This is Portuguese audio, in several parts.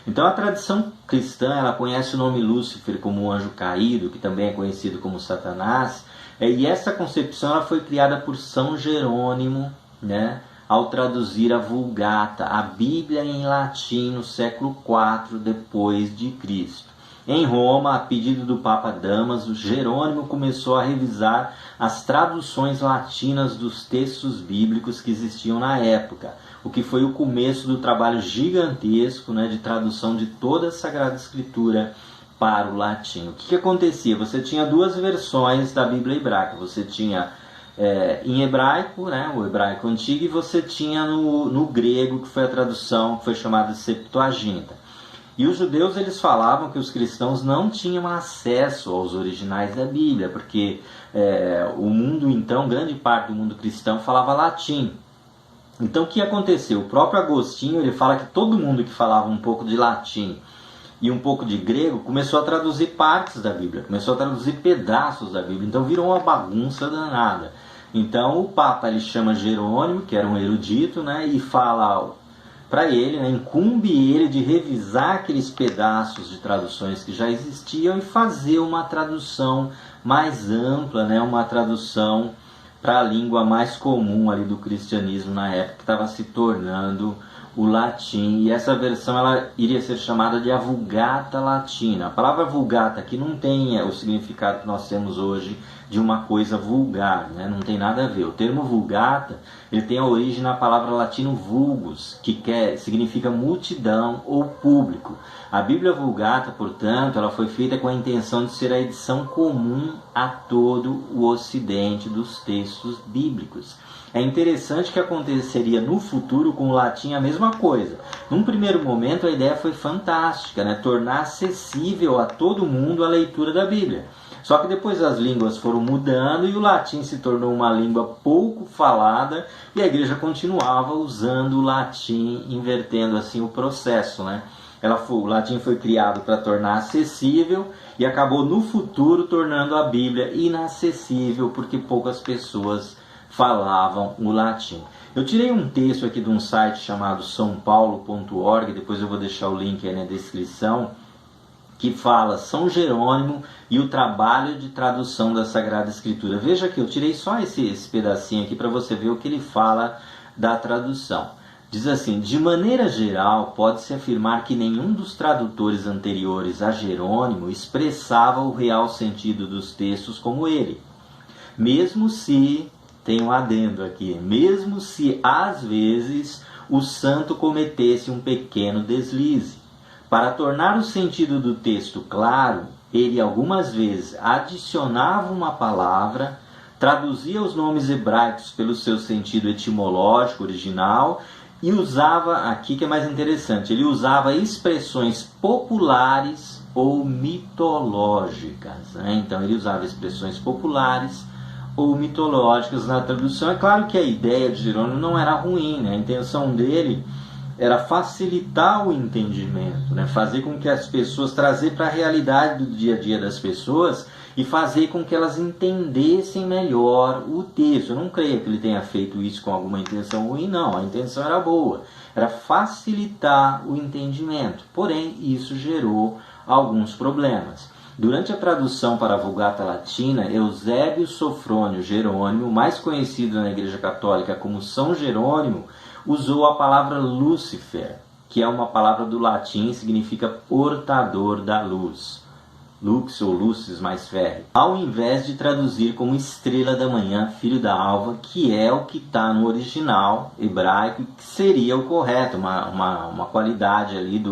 Então a tradição cristã, ela conhece o nome Lúcifer como o anjo caído, que também é conhecido como Satanás, e essa concepção ela foi criada por São Jerônimo, né, ao traduzir a Vulgata, a Bíblia em latim no século IV depois de Cristo. Em Roma, a pedido do Papa Damaso, Jerônimo começou a revisar as traduções latinas dos textos bíblicos que existiam na época, o que foi o começo do trabalho gigantesco, né, de tradução de toda a Sagrada Escritura para o latim. O que acontecia? Você tinha duas versões da Bíblia hebraica. Você tinha em hebraico, né, o hebraico antigo, e você tinha no grego, que foi a tradução que foi chamada de Septuaginta. E os judeus, eles falavam que os cristãos não tinham acesso aos originais da Bíblia, porque o mundo, então, grande parte do mundo cristão falava latim. Então o que aconteceu? O próprio Agostinho, ele fala que todo mundo que falava um pouco de latim e um pouco de grego começou a traduzir partes da Bíblia, começou a traduzir pedaços da Bíblia, então virou uma bagunça danada. Então o Papa, ele chama Jerônimo, que era um erudito, né, e fala para ele, né, incumbe ele de revisar aqueles pedaços de traduções que já existiam e fazer uma tradução mais ampla, né, uma tradução para a língua mais comum ali do cristianismo na época, que estava se tornando o latim. E essa versão ela iria ser chamada de a Vulgata Latina. A palavra Vulgata aqui não tem o significado que nós temos hoje de uma coisa vulgar, né? Não tem nada a ver. O termo Vulgata, ele tem a origem na palavra latino vulgus, que significa multidão ou público. A Bíblia Vulgata, portanto, ela foi feita com a intenção de ser a edição comum a todo o ocidente dos textos bíblicos. É interessante que aconteceria no futuro com o latim a mesma coisa. Num primeiro momento a ideia foi fantástica, né? Tornar acessível a todo mundo a leitura da Bíblia. Só que depois as línguas foram mudando e o latim se tornou uma língua pouco falada e a igreja continuava usando o latim, invertendo assim o processo, né? O latim foi criado para tornar acessível e acabou no futuro tornando a Bíblia inacessível porque poucas pessoas falavam o latim. Eu tirei um texto aqui de um site chamado saopaulo.org, depois eu vou deixar o link aí na descrição, que fala São Jerônimo e o trabalho de tradução da Sagrada Escritura. Veja que eu tirei só esse pedacinho aqui para você ver o que ele fala da tradução. Diz assim: de maneira geral, pode-se afirmar que nenhum dos tradutores anteriores a Jerônimo expressava o real sentido dos textos como ele. Mesmo se, tem um adendo aqui, mesmo se às vezes o santo cometesse um pequeno deslize. Para tornar o sentido do texto claro, ele algumas vezes adicionava uma palavra, traduzia os nomes hebraicos pelo seu sentido etimológico original e usava, aqui que é mais interessante, ele usava expressões populares ou mitológicas, né? Então ele usava expressões populares ou mitológicas na tradução. É claro que a ideia de Jerônimo não era ruim, né? A intenção dele era facilitar o entendimento, né? Fazer com que as pessoas, trazer para a realidade do dia a dia das pessoas e fazer com que elas entendessem melhor o texto. Eu não creio que ele tenha feito isso com alguma intenção ruim, não. A intenção era boa, era facilitar o entendimento. Porém, isso gerou alguns problemas. Durante a tradução para a Vulgata Latina, Eusébio Sofrônio Jerônimo, mais conhecido na Igreja Católica como São Jerônimo, usou a palavra Lúcifer, que é uma palavra do latim e significa portador da luz. Lux ou Lucis mais férreo, ao invés de traduzir como estrela da manhã, filho da alva, que é o que está no original hebraico, que seria o correto, uma qualidade ali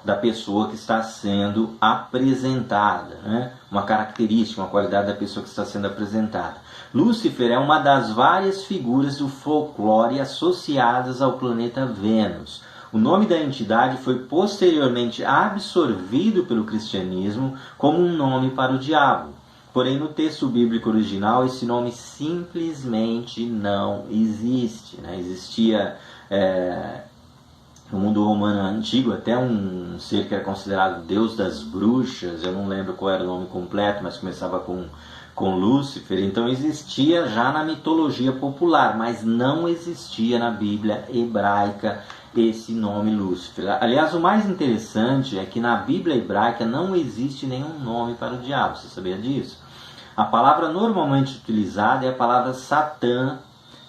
da pessoa que está sendo apresentada, né? Uma característica, uma qualidade da pessoa que está sendo apresentada. Lúcifer é uma das várias figuras do folclore associadas ao planeta Vênus. O nome da entidade foi posteriormente absorvido pelo cristianismo como um nome para o diabo. Porém, no texto bíblico original, esse nome simplesmente não existe, né? Existia no mundo romano antigo até um ser que era considerado deus das bruxas, eu não lembro qual era o nome completo, mas começava com Lúcifer. Então existia já na mitologia popular, mas não existia na Bíblia hebraica esse nome Lúcifer. Aliás, o mais interessante é que na Bíblia hebraica não existe nenhum nome para o diabo. Você sabia disso? A palavra normalmente utilizada é a palavra Satã,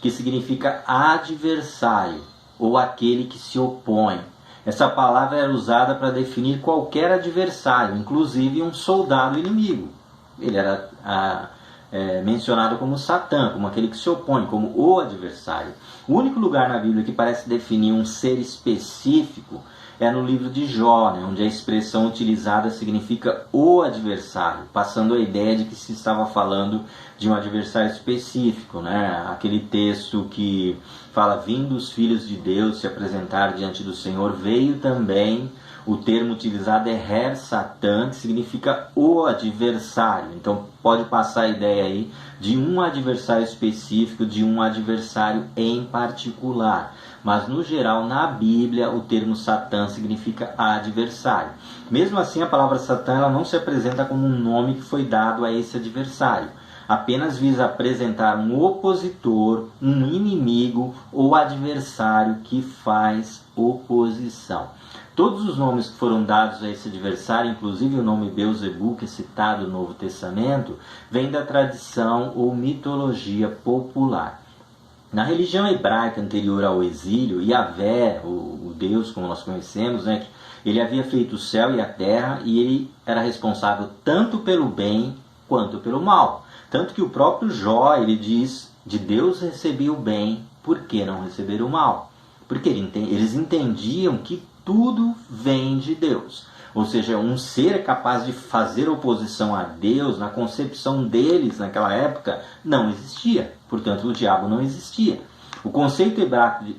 que significa adversário ou aquele que se opõe. Essa palavra era usada para definir qualquer adversário, inclusive um soldado inimigo. Ele era mencionado como Satã, como aquele que se opõe, como o adversário. O único lugar na Bíblia que parece definir um ser específico é no livro de Jó, né, onde a expressão utilizada significa o adversário, passando a ideia de que se estava falando de um adversário específico, né? Aquele texto que fala: vindo os filhos de Deus se apresentar diante do Senhor, veio também, o termo utilizado é Her Satã, que significa o adversário. Então pode passar a ideia aí de um adversário específico, de um adversário em particular. Mas no geral, na Bíblia, o termo Satã significa adversário. Mesmo assim, a palavra Satã ela não se apresenta como um nome que foi dado a esse adversário. Apenas visa apresentar um opositor, um inimigo ou adversário que faz oposição. Todos os nomes que foram dados a esse adversário, inclusive o nome Beelzebul, que é citado no Novo Testamento, vem da tradição ou mitologia popular. Na religião hebraica anterior ao exílio, Yahvé, o Deus como nós conhecemos, né, ele havia feito o céu e a terra e ele era responsável tanto pelo bem quanto pelo mal. Tanto que o próprio Jó, ele diz: de Deus recebi o bem, por que não receber o mal? Porque eles entendiam que tudo vem de Deus. Ou seja, um ser capaz de fazer oposição a Deus, na concepção deles naquela época, não existia. Portanto, o diabo não existia. O conceito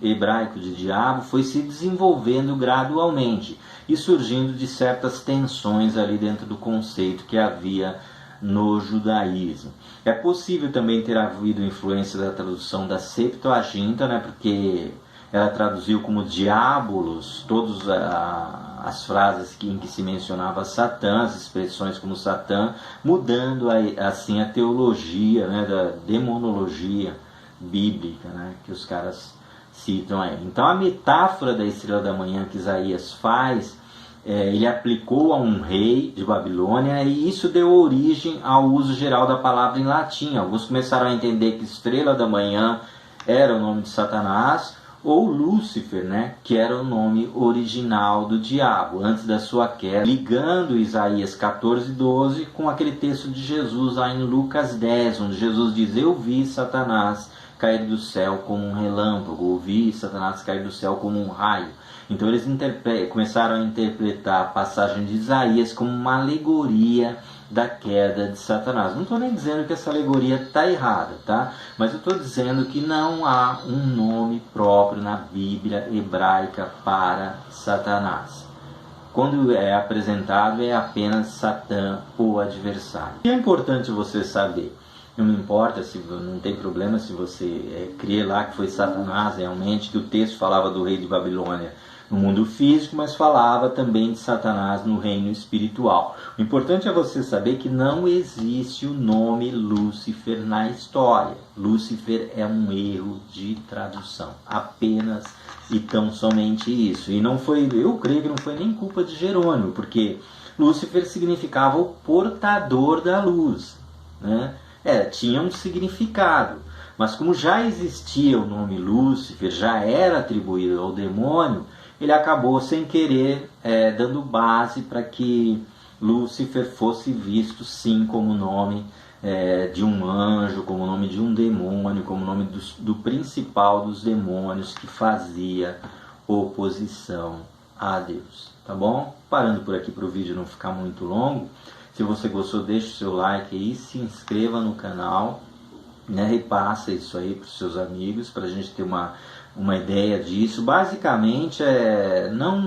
hebraico de diabo foi se desenvolvendo gradualmente e surgindo de certas tensões ali dentro do conceito que havia no judaísmo. É possível também ter havido influência da tradução da Septuaginta, né, porque ela traduziu como diabolos todas as frases em que se mencionava Satã, as expressões como Satã, mudando assim a teologia, né, da demonologia bíblica, né, que os caras citam aí. Então a metáfora da estrela da manhã que Isaías faz, ele aplicou a um rei de Babilônia e isso deu origem ao uso geral da palavra em latim. Alguns começaram a entender que estrela da manhã era o nome de Satanás, ou Lúcifer, né, que era o nome original do diabo, antes da sua queda, ligando Isaías 14:12 com aquele texto de Jesus lá em Lucas 10, onde Jesus diz: eu vi Satanás cair do céu como um relâmpago, ou vi Satanás cair do céu como um raio. Então eles começaram a interpretar a passagem de Isaías como uma alegoria da queda de Satanás. Não estou nem dizendo que essa alegoria está errada, tá? Mas eu estou dizendo que não há um nome próprio na Bíblia hebraica para Satanás. Quando é apresentado, é apenas Satã, o adversário. O que é importante você saber? Não importa, não tem problema se você crer lá que foi Satanás realmente, que o texto falava do rei de Babilônia no mundo físico, mas falava também de Satanás no reino espiritual. O importante é você saber que não existe o nome Lúcifer na história. Lúcifer é um erro de tradução, apenas e tão somente isso. E não foi, eu creio que não foi nem culpa de Jerônimo, porque Lúcifer significava o portador da luz, né? Tinha um significado, mas como já existia o nome Lúcifer, já era atribuído ao demônio, ele acabou sem querer dando base para que Lúcifer fosse visto sim como nome de um anjo, como nome de um demônio, como nome do principal dos demônios que fazia oposição a Deus. Tá bom? Parando por aqui para o vídeo não ficar muito longo. Se você gostou, deixe o seu like aí, se inscreva no canal, né, repassa isso aí para os seus amigos, para a gente ter uma ideia disso. Basicamente, não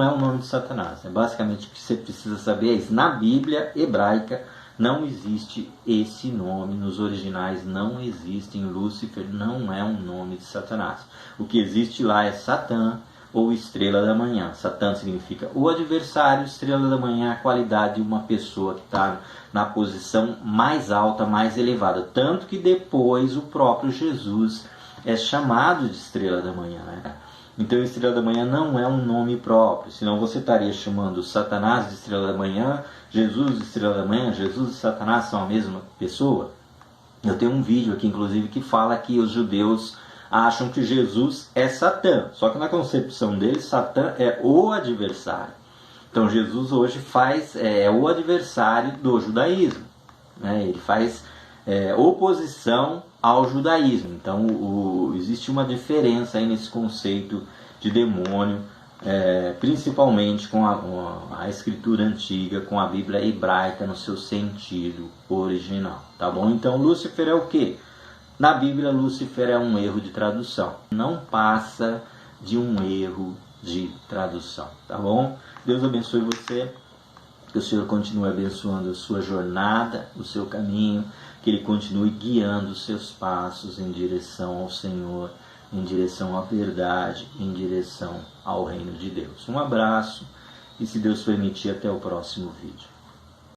é o nome de Satanás. Basicamente, o que você precisa saber é isso. Na Bíblia hebraica não existe esse nome, nos originais não existe, em Lúcifer não é um nome de Satanás. O que existe lá é Satã, ou estrela da manhã. Satã significa o adversário, estrela da manhã é a qualidade de uma pessoa que está na posição mais alta, mais elevada. Tanto que depois o próprio Jesus é chamado de estrela da manhã, né? Então estrela da manhã não é um nome próprio, senão você estaria chamando Satanás de estrela da manhã, Jesus de estrela da manhã. Jesus e Satanás são a mesma pessoa. Eu tenho um vídeo aqui, inclusive, que fala que os judeus acham que Jesus é Satã, só que na concepção deles, Satã é o adversário. Então Jesus hoje é o adversário do judaísmo, né? Ele faz oposição ao judaísmo. Então existe uma diferença aí nesse conceito de demônio, principalmente com a escritura antiga, com a Bíblia hebraica no seu sentido original, tá bom? Então Lúcifer é o quê? Na Bíblia, Lúcifer é um erro de tradução. Não passa de um erro de tradução, tá bom? Deus abençoe você, que o Senhor continue abençoando a sua jornada, o seu caminho, que Ele continue guiando os seus passos em direção ao Senhor, em direção à verdade, em direção ao reino de Deus. Um abraço e, se Deus permitir, até o próximo vídeo.